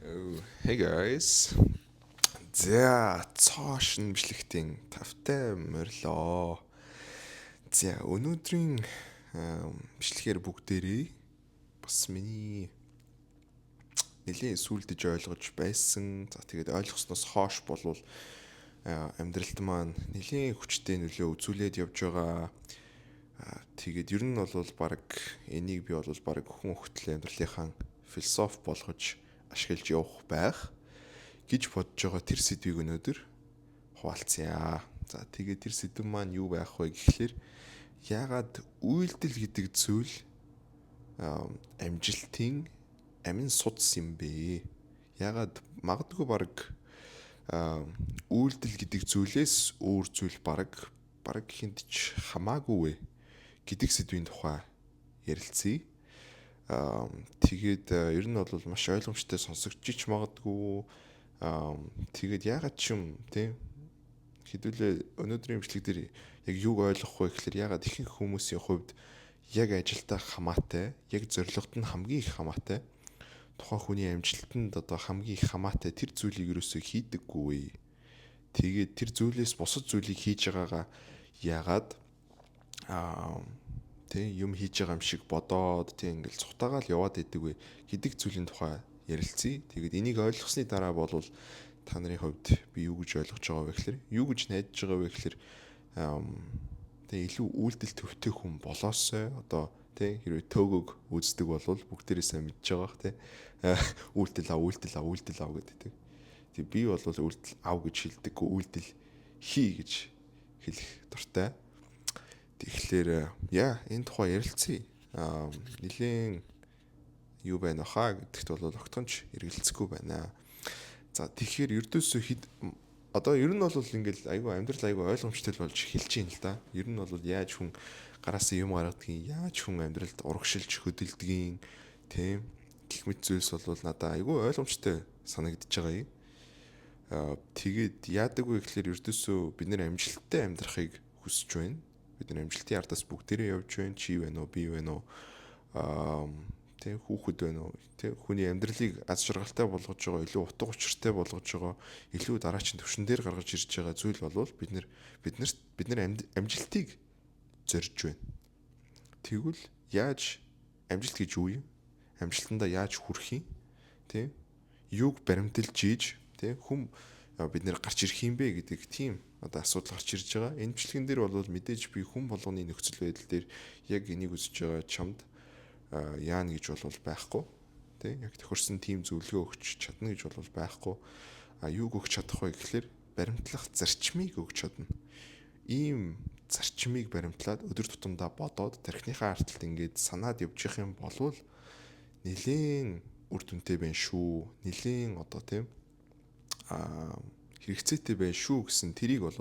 Oh, hey guys. За цаашин бичлэгтийн тавтай морилоо. За өнөөдрийн бичлэгээр бүгдээрээ бас миний нэлээд сүулдэж ойлгож байсан. За тэгээд ойлгосноос хойш болвол амьдралд маань нэлээд хүчтэй нөлөө үзүүлээд явж байгаа. Тэгээд ер нь бол баг энийг би бол баг хүн хөлтөл амьдралынхаа философи болгож ашиглаж явах байх гэж бодож байгаа тэр сэдвийг өнөөдөр хуваалцъя. За тэгээд тэр сэдв маань юу байх вэ гэхлээр яагаад үйлдэл гэдэг зүйл амжилтын амин судас юм бэ? Яагаад магадгүй баг үйлдэл гэдэг зүйлээс өөр зүйл баг хинт ч хамаагүй вэ гэдэг сэдвийн тухай ярилцъя. Тэгээд ер нь бол маш ойлгомжтой сонсогдчих магадгүй. Тэгээд ягаад ч юм тийм хэдүүлээ өнөөдрийн бичлэг дээр яг юуг ойлгох вэ гэхээр ягаад ихэнх хүмүүсийн хувьд яг ажилдаа хамаатай, яг зорилгод нь хамгийн их хамаатай, тухайн хүний амжилтанд одоо хамгийн их хамаатай тэр зүйлийг юусоо хийдэггүй. Тэгээд тэр зүйлээс бусад зүйлийг хийж байгаагаа ягаад тийм юм хийж байгаа юм шиг бодоод тийм ингээл цухтаагаал яваад идэг вэ гэдэг зүйлийн тухай ярилцъя. Тэгээд энийг ойлгосны дараа бол та нарын хувьд би юу гэж ойлгож байгаа вэ гэхээр юу гэж найдаж байгаа вэ гэхээр тийм илүү үйлдэл төвтэй хүн болоосой одоо тийм хэрвээ төөгөг үздэг бол бүгдээрээ сайн мэдж байгаа тийм үйлдэл ав гэдэг. Тийм би бол үйлдэл ав гэж хэлдэггүй үйлдэл хий гэж хэлэх дуртай. Тэгэхээр энэ тухай ярилцъя. Нилийн юу байна хаа гэдэгт бол огтонч эргэлцэхгүй байна. За тэгэхээр ердөөсөө одоо ер нь бол ингээл айгүй амьдрал айгүй ойлгомжтой болж хэлж юм л да. Ер нь бол яаж хүн гараасаа юм гаргадгийг, яаж хүн амьдралд урагшилж хөдөлдгийг тийм гэх мэт зүйлс бол надад айгүй ойлгомжтой санагдаж байгаа юм. Тэгээд яадаг вэ гэхээр ердөөсөө бид нэр амжилттай амьдрахыг хүсэж байна. Бид нар амжилтын ардаас бүгдээрээ явж байна. Чи вэ нөө, би вэ нөө, тэг хүүхэд вэ нөө, тэг хүний амьдралыг аз жаргалтай болгож байгаа, илүү утга учиртай болгож байгаа, илүү дараачин түвшин дээр гаргаж ирж байгаа зүйл болвол бид нар амжилтыг зорж байна. Тэгвэл яаж амжилт гэж юу юм? Амжилтандаа яаж хүрэх юм? Тэг юуг баримталж ийж, тэг бид нэр гарч ирэх юм бэ гэдэг тийм одоо асуудал гарч ирж байгаа. Энэ бичлэгэн дээр бол мэдээж би хүн болгоны нөхцөл байдал дээр яг энийг үзэж байгаа чамд яана гэж бол байхгүй. Тэ яг тохирсон тийм зөвлөгөө өгч чадна гэж бол байхгүй. Юуг өгч чадах вэ гэхэлэр баримтлах зарчмыг өгч чадна. Ийм зарчмыг баримтлаад өдөр тутамдаа бодоод тархиныхаа арталт ингээд санаад явчих юм болвол нэлээд үр дүнтэй байна шүү. Нэлээд одоо тийм хэрэгцээтэй байна шүү гэсэн тэрийг бол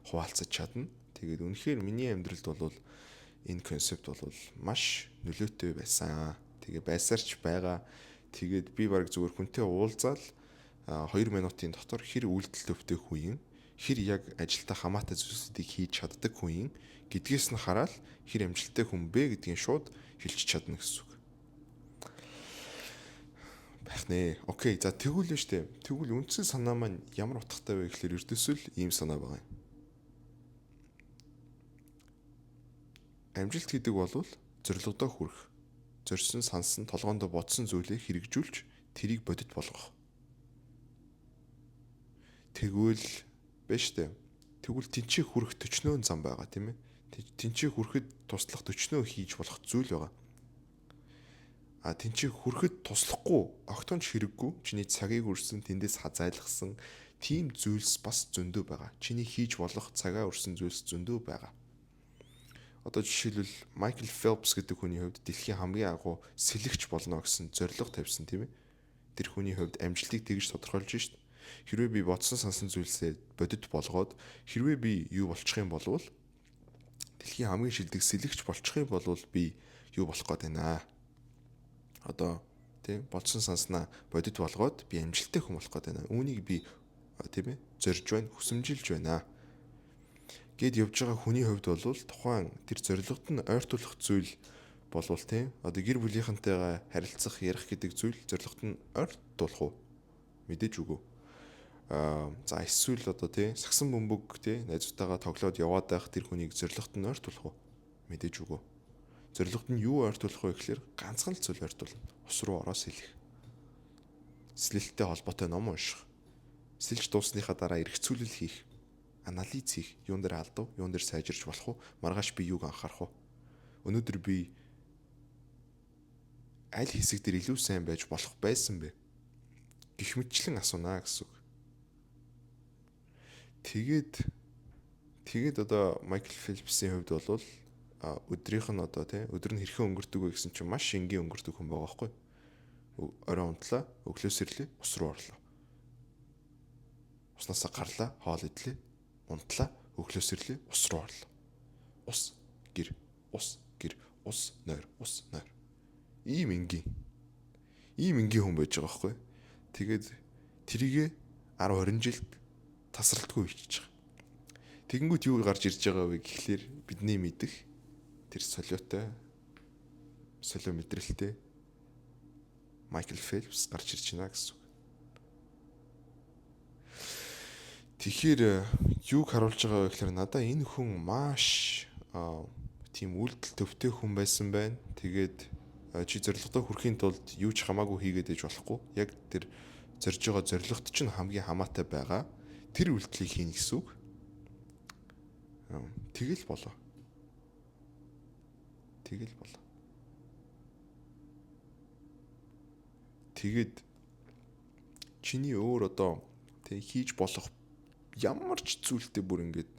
хуваалцаж чадна. Тэгээд үнэхээр миний амьдралд бол энэ концепт бол маш нөлөөтэй байсан. Тэгээ байсаарч байгаа. Тэгээд би баг зүгээр хүнтэй уулзаал 2 минутын дотор хэр үйлдэл төвтэй хүн юм, хэр яг ажилдаа хамаатай зүйлсүүдийг хийж чаддаг хүн юм гэдгээс нь хараад хэр амжилттай хүн бэ гэдгийг шууд хэлж чадна гэсэн үг. Байх нэ. Окей. За тэгвэл нь штэ. Тэгвэл үндсэн санаа маань ямар утгатай вэ гэхээр ердөөсөө л ийм санаа байгаа юм. Амжилт гэдэг бол зорилгодоо хүрэх. Зорьсон, сансан, толгоондоо бодсон зүйлээ хэрэгжүүлж тэрийг бодит болгох. Тэгвэл биш штэ. Тэгвэл тэнцээ хүрэх төчнөө зам байгаа тийм ээ. Тэнцээ хүрэхэд туслах төчнөө хийж болох зүйл байгаа. Тэнцээ хүрэхэд туслахгүй огтонч хэрэггүй чиний цагийг өрсөн тэндээс хазайлгсан тийм зүйлс бас зөндөө байгаа. Чиний хийж болох цагаа өрсөн зүйлс зөндөө байгаа. Одоо жишээлбэл Майкл Фелпс гэдэг хүний хувьд дэлхийн хамгийн агуу сэлэгч болно гэсэн зорилго тавьсан тийм ээ. Тэр хүний хувьд амжилтыг тэгж тодорхойлж шít. Хэрвээ би бодсон сансан зүйлсээ бодит болгоод хэрвээ би юу болчих юм болвол дэлхийн хамгийн шилдэг сэлэгч болчих юм болвол би юу болох гээд байна. Одоо тийм бодсон санснаа бодит болгоод би амжилттай хүн болох гээд байна. Үүнийг би тийм ээ зорж байна, хүсэмжилж байна. Гэд явж байгаа хүний хувьд бол тухайн тэр зорилгод нь ойртуулах зүйл болвол тийм одоо гэр бүлийнхэнтэйгээ харилцах, ярих гэдэг зүйл зорилгот нь ойртуулах уу? Мэдээж үгүй. За эсвэл одоо тий сагсан бөмбөг тий найзуудтайгаа тоглоод яваад байх тэр хүнийг зоригт нь ойртуулах уу? Мэдээж үгүй. Зоригт нь юу ойртуулах вэ гэхээр ганцхан л зүйл ойртуулна. Ус руу ороо сэлэх. Сэлэлттэй холбоотой ном унших. Сэлж дуусныхаа дараа эргэцүүлэл хийх. Анализ хийх. Юун дээр алдав, юун дээр сайжирч болох уу? Маргааш би юуг анхаарах уу? Өнөөдөр би аль хэсэг дээр илүү сайн байж болох байсан бэ? Гэх мэтчлэн асуунаа гэсэн үг. Тэгээд одоо Майкл Фелпсийн хувьд бол өдрийнх нь одоо тий өдөр нь хэрхэн өнгөрдөг вэ гэсэн чинь маш энгийн өнгөрдөг хүн байгаа байхгүй. Орой унтлаа, өглөөс ирлээ, ус руу орлоо. Уснасаа гарлаа, хоол идлээ, унтлаа, өглөөс ирлээ, ус руу орлоо. Ус гэр, ус нойр, ус нойр. Ийм энгийн хүн байж байгаа байхгүй. Тэгээд тэрийгэ 10 20 жилд тасралтгүй хийчих. Тэгэнгүүт юу гарч ирж байгаа вэ гэхлээр бидний мэдэх тэр солио мэдрэлтэй Майкл Фелпс гарч ирж байна гэсэн үг. Тэгэхээр юуг харуулж байгаа вэ гэхээр надаа энэ хүн маш тийм үйлдэл төвтэй хүн байсан байна. Тэгээд чи зорилгодоо хүрэхийн тулд юу ч хамаагүй хийгээд иж болохгүй. Яг тэр зорж байгаа зорилгот чинь хамгийн хамаатай байгаа. Тэр үйлдэлийг хийнэ гэсэн үг. Тэгэл болоо. Тэгээд чиний өөр одоо тэг хийж болох ямар ч зүйлтэй бүр ингээд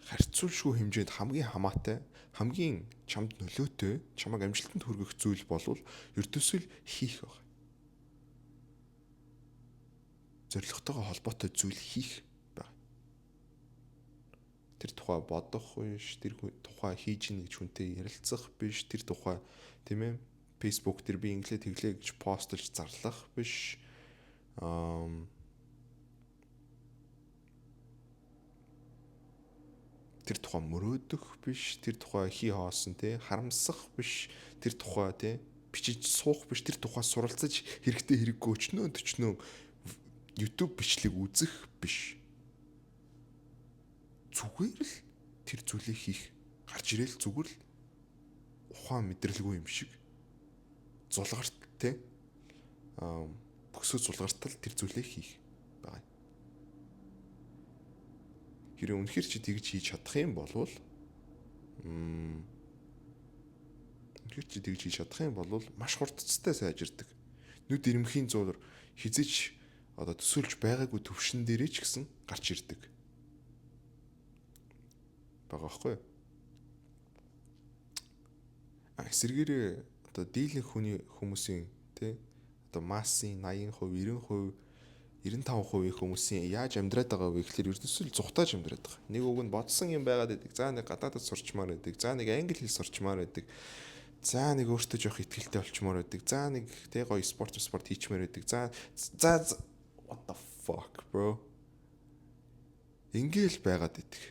харьцуулшгүй хэмжээнд хамгийн хамаатай, хамгийн чамд нөлөөтэй, чамайг амжилтанд хүргэх зүйл болвол ердөөсөө л хийх баг. Зорилготойгоо холбоотой зүйл хийх баг. Тэр тухай бодох биш, тэр тухай хийж ийн гэж хүнтэй ярилцах биш, тэр тухай тийм ээ Facebook дээр би инглээ тэглээ гэж постлж зарлах биш. Тэр тухай мөрөөдөх биш, тэр тухай хий хоосон те харамсах биш, тэр тухай те бичиж суух биш, тэр тухай суралцаж хэрэгтэй хэрэггүй өчнөө YouTube бичлэг үзэх биш. Зүгээр л тэр зүйлийг хийх. Гарч ирээл зүгээр л ухаан мэдрэлгүй юм шиг зулгарт те бөксөө зулгартал тэр зүйлийг хийх байгаа. Хэрэг үнэхээр чи тэгж хийж чадах юм болвол маш хурдцтай сайжирдаг. Нүд ирэмхийн зуур хизэж одоо төсөөлж байгаагүй төвшин дээрээ ч гэсэн гарч ирдэг. Бага байхгүй. Эсвэргээрээ одоо дийлэнх хүмүүсийн тий одоо массын 80%, 90%, 95% хүмүүсийн яаж амьдраад байгаа вэ гэхээр ердөөсөө л зүхтааж амьдраад байгаа. Нэг үг нь бодсон юм байгаад байдаг. За нэг гадаадд сурчмаар байдаг. За нэг англи хэл сурчмаар байдаг. За нэг өөртөө жоох ихтгэлтэй болчмоор байдаг. За нэг тий гоё спорт хийчмээр байдаг. За what the fuck bro. Ингээл байгаад байдаг.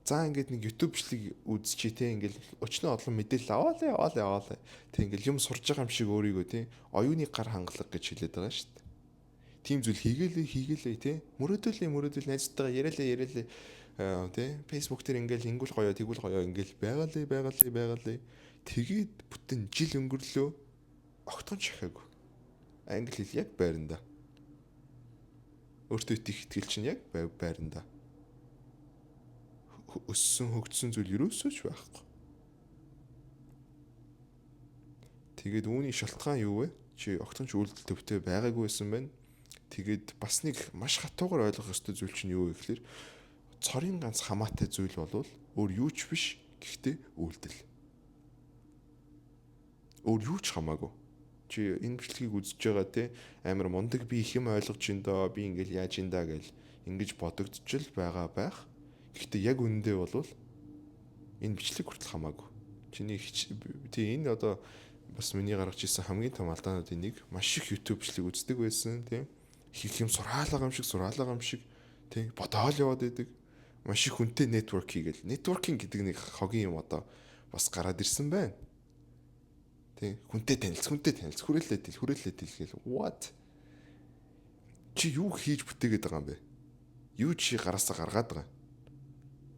За ингээд нэг YouTube бичлэг үзчихээ те ингээл өчнөө одлон мэдээлэл аваалаа. Тэг ингээл юм сурж байгаа юм шиг өөрийгөө те оюуны гар хангалга гэж хэлээд байгаа шүү дээ. Тим зүйл хийгээлээ те мөрөөдөл найзтайгаа яриалаа те Facebook дээр ингээл ингүүл гоё тэгүүл гоё ингээл байгаалаа. Тэгээд бүтэн жил өнгөрлөө огтхон шахаагүй. Англи хэл яг байранда. Өөртөө итгэл чинь яг байранда. Өссөн хөгжсөн зүйл юусооч байхгүй. Тэгээд үүний шалтгаан юу вэ? Чи огтонч үйлдэл төвтэй байгаагүй байсан байна. Тэгээд бас нэг маш хатуугаар ойлгох ёстой зүйл чинь юу вэ гэхээр цорын ганц хамаатай зүйл болвол өөр юу ч биш гэхдээ үйлдэл. Өөр юу ч хамаагүй. Чи энэ бичлэгийг үзэж байгаа те амар мундаг би их юм ойлгож ин доо би ингээл яаж ин даа гэж ингэж бодогдчихл байгаа байх. Гэхдээ яг үнэндээ бол энэ бичлэг хүртэл хамаагүй. Чиний тий энэ одоо бас миний гаргаж ирсэн хамгийн том алдаануудын нэг маш их YouTube бичлэг үздэг байсан тийм их юм сураалгаа юм шиг тийм бодоол яваад байдаг. Маш их хүнтэй нэтворк хийгээл. Нэтворкинг гэдэг нэг хогийн юм одоо бас гараад ирсэн байна. Тэ хүнтэй танилц хүрээлээд гээл what? Чи юу хийж бүтээгээд байгаа юм бэ? Юу чи гараасаа гаргаад байгаа?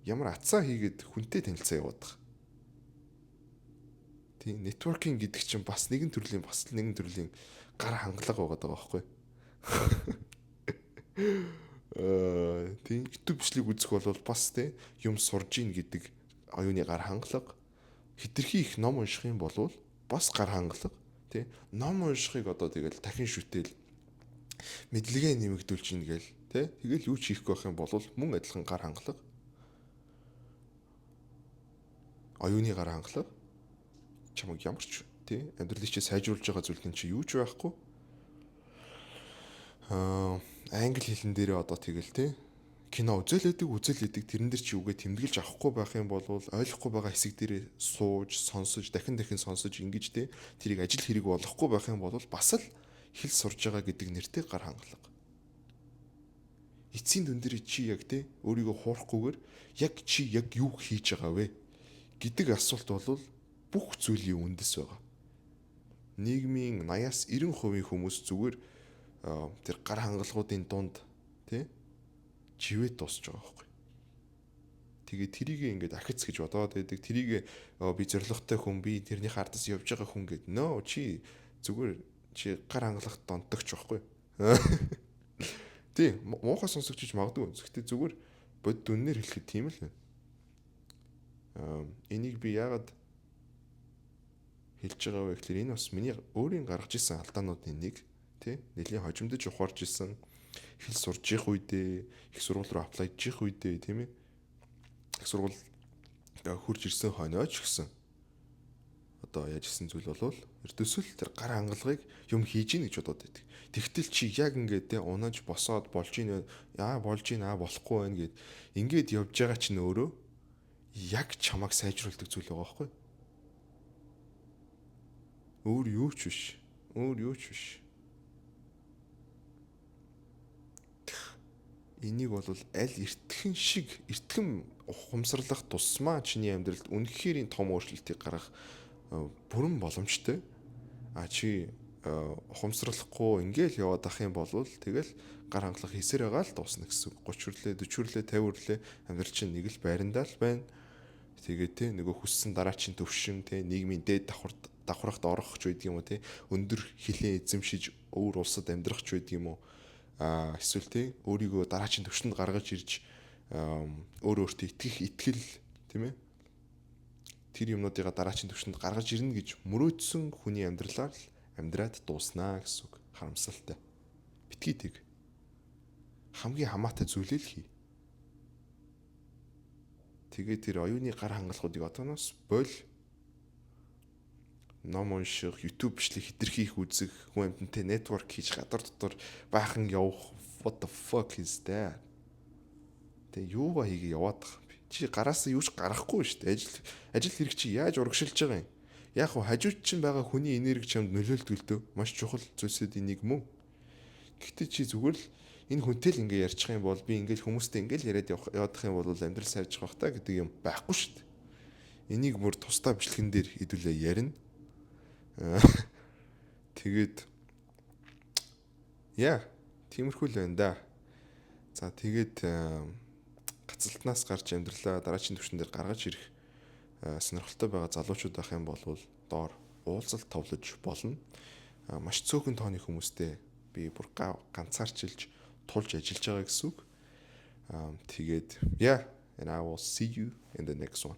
Ямар атсаа хийгээд хүнтэй танилцаа яваад байгаа? Тийм networking гэдэг чинь бас нэгэн төрлийн гар хангалага байгаа байхгүй. Тийм YouTube бичлэг үзэх бол бас тийм юм сурж ийн гэдэг оюуны гар хангалага. Хитрхи их ном унших юм бол бас гар хангалага. Тийм ном уншихыг одоо тэгэл дахин шүтэл мэдлэгээ нэмэгдүүлж ийн гээл тийм тэгэл юу ч хийхгүй байх юм бол мөн адилхан гар хангалага. Оюуны гар хангалага чамайг ямар ч тий амьдралыг чи сайжруулж байгаа зүйл нь чи юу ч байхгүй. Англи хэлэн дээрээ одоо тэгэл тий кино үзэлээдэг тэрэн дээр чи үгээ тэмдэглэж авахгүй байх юм бол ойлгохгүй байгаа хэсэг дээрээ сууж сонсож дахин сонсож ингэж тий тэрийг ажил хэрэг болохгүй байх юм бол бас л хэл сурж байгаа гэдэг нэртэй гар хангалага. Эцсийн дүн дээр чи яг тий өөрийгөө хуурахгүйгээр яг юу хийж байгаа вэ гэдэг асуулт бол бүх зүйлийн үндэс байгаа. Нийгмийн 80-аас 90% хүмүүс зүгээр тэр гар хангалгуудын дунд тий живэт дуусж байгаа байхгүй. Тэгээ тэрийг ингээд ахиц гэж бодоод байдаг. Тэрийг би зоригтой хүн, би тэрнийхээ ардаас явж байгаа хүн гэд нөө чи зүгээр чи гар хангалагт донтогч байхгүй. Тий муухай сонсогч магадгүй. Гэхдээ зүгээр бодит үнээр хэлэхэд тийм л байна. Энийг би яагаад хэлж байгаа вэ гэхээр энэ бас миний өөрийн гаргаж ирсэн алдаануудын нэг тий нэлийн хожимдож ухаарж ирсэн хэл сурж явах үедээ их сургууль руу аплайж явах үедээ тийм ээ их сургууль хурж ирсэн хойноч гэсэн одоо яаж ирсэн зүйл болвол ердөөсөө л тэр гар хангалгыг юм хийж ийн гэж бодоод байдаг. Тэгтэл чи яг ингээд тий унаж босоод болж ийн болохгүй байна гэд ингээд явж байгаа чинь өөрөө яг чамайг сайжруулдаг зүйл байгаа байхгүй. Өөр юу ч биш. Энийг бол аль эртхэн ухамсарлах тусмаа чиний амьдралд үнэхээр том өөрчлөлтийг гаргах бүрэн боломжтой. Чи ухамсарлахгүй ингээл яваад ах юм бол тэгэл гар хангалах хийсээр байгаа л дуусна гэсэн үг. 30 хүрлээ 40 хүрлээ амьдрал чинь нэг л байрандаа л байна. Тэгээд те нөгөө хүссэн дараачийн төвшин те нийгмийн дээд давхархад орох ч байдаг юм уу те өндөр хилэн эзэмшиж өөр улсад амьдрах ч байдаг юм уу эсвэл те өөрийгөө дараачийн төвшөнд гаргаж ирж өөртөө итгэл тийм ээ тэр юмнуудыг дараачийн төвшөнд гаргаж ирнэ гэж мөрөөдсөн хүний амьдралаар л амьдраад дууснаа гэсэн үг. Харамсалтай. Битгий тэг. Хамгийн хамаатай зүйлээ л хий. Тэгээд тэр оюуны гар хангалгуудыг одооноос боль ном унших, YouTube бичлэг хитрхи их үзэх, хүн амьтантай network хийж гадар дотор баахан явах. What the fuck is that? Тэг юугаа хийгээ яваад байгаа юм. Чи гараас юу ч гарахгүй шүү дээ. Ажил хэрэг чи яаж урагшилж байгаа юм? Яг хөө хажууд чинь байгаа хүний энерги чамд нөлөөлдөг л дөө. Маш чухал зүйлсүүдийн нэг мөн. Гэхдээ чи зүгээр л энэ хүнтэй л ингээ ярьчих юм бол би ингээл хүмүүстэй ингээл яриад явах юм бол амьдрал сайжрах бах та гэдэг юм байхгүй шүү дээ. Энийг бүр тусдаа бичлэгэн дээр хэдүүлээ ярина. Тэгээд тиймэрхүү л байна да. За тэгээд гацалтнаас гарч амьдралаа дараачийн түвшин дээр гаргаж ирэх сонирхолтой байгаа залуучууд байх юм бол доор уулзалт товлож болно. Маш цөөхөн тооны хүмүүстэй би бүр ганцаарчилж тулж ажиллаж байгаа гэсэн үг. Тэгээд and I will see you in the next one.